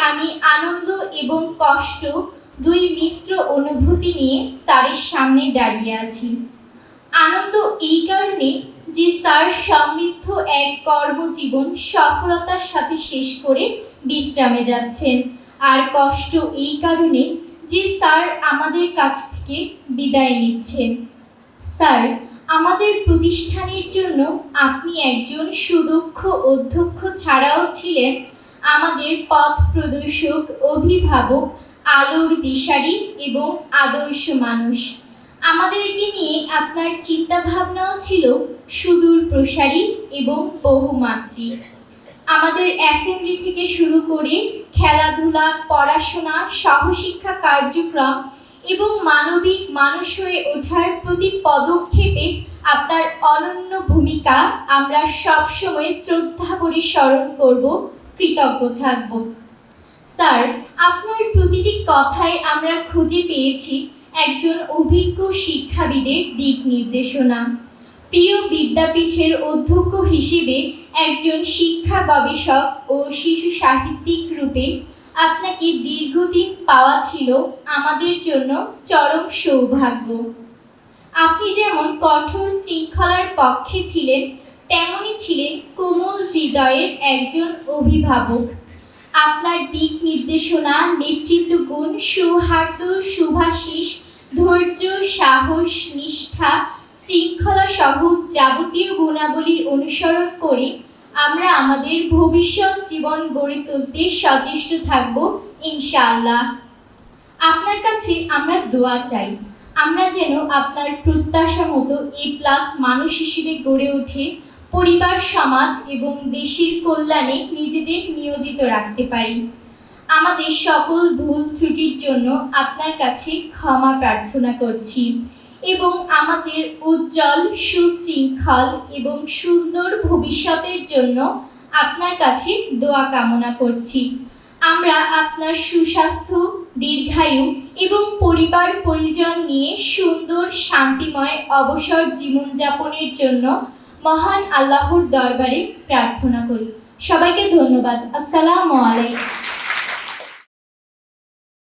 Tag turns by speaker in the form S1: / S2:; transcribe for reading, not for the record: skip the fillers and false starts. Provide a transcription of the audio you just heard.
S1: আমি আনন্দ এবং কষ্ট দুই মিশ্র অনুভূতি নিয়ে স্যারের সামনে দাঁড়িয়ে আছি। আনন্দ এই কারণে যে স্যার সমৃদ্ধ এক কর্মজীবন সফলতার সাথে শেষ করে বিশ্রামে যাচ্ছেন, আর কষ্ট এই কারণে যে স্যার আমাদের কাছ থেকে বিদায় নিচ্ছেন। স্যার, আমাদের প্রতিষ্ঠানের জন্য আপনি একজন সুদক্ষ অধ্যক্ষ ছাড়াও ছিলেন আমাদের পথ প্রদর্শক, অভিভাবক, আলোর দিশারি এবং আদর্শ মানুষ। আমাদেরকে নিয়ে আপনার চিন্তাভাবনাও ছিল সুদূর প্রসারী এবং বহুমাত্রিক। আমাদের অ্যাসেম্বলি থেকে শুরু করে খেলাধুলা, পড়াশোনা, সহশিক্ষা কার্যক্রম এবং মানবিক মানুষ হয়ে ওঠার প্রতি পদক্ষেপে আপনার অনন্য ভূমিকা আমরা সবসময় শ্রদ্ধা করে স্মরণ করব, কৃতজ্ঞ থাকব। স্যার, আপনার প্রতিটি কথায় আমরা খুঁজে পেয়েছি একজন অভিজ্ঞ শিক্ষাবিদের দিক নির্দেশনা। প্রিয় বিদ্যাপীঠের অধ্যক্ষ হিসেবে একজন শিক্ষা গবেষক ও শিশু সাহিত্যিক রূপে আপনাকে দীর্ঘদিন পাওয়া ছিল আমাদের জন্য চরম সৌভাগ্য। আপনি যেমন কঠোর শৃঙ্খলার পক্ষে ছিলেন, তেমনই ছিলেন কোমল হৃদয়ের একজন অভিভাবক। আপনার দিক নির্দেশনা, নেতৃত্ব গুণ, সৌহার্দ্য, শুভাশিস, ধৈর্য, সাহস, নিষ্ঠা, শৃঙ্খলা সহ যাবতীয় গুণাবলী অনুসরণ করে আমরা আমাদের ভবিষ্যৎ জীবন গড়ে তুলতে সচেষ্ট থাকব ইনশাআল্লাহ। আপনার কাছে আমরা দোয়া চাই, আমরা যেন আপনার প্রত্যাশা মতো A+ মানুষ হিসেবে গড়ে উঠে পরিবার, সমাজ এবং দেশের কল্যাণে নিজেদের নিয়োজিত রাখতে পারি। আমাদের সকল ভুল ত্রুটির জন্য আপনার কাছে ক্ষমা প্রার্থনা করছি এবং আমাদের উজ্জ্বল, সুশৃঙ্খল এবং সুন্দর ভবিষ্যতের জন্য আপনার কাছে দোয়া কামনা করছি। আমরা আপনার সুস্বাস্থ্য, দীর্ঘায়ু এবং পরিবার পরিজন নিয়ে সুন্দর, শান্তিময় অবসর জীবনযাপনের জন্য মহান আল্লাহর দরবারে প্রার্থনা করি। সবাইকে ধন্যবাদ। আসসালামু আলাইকুম।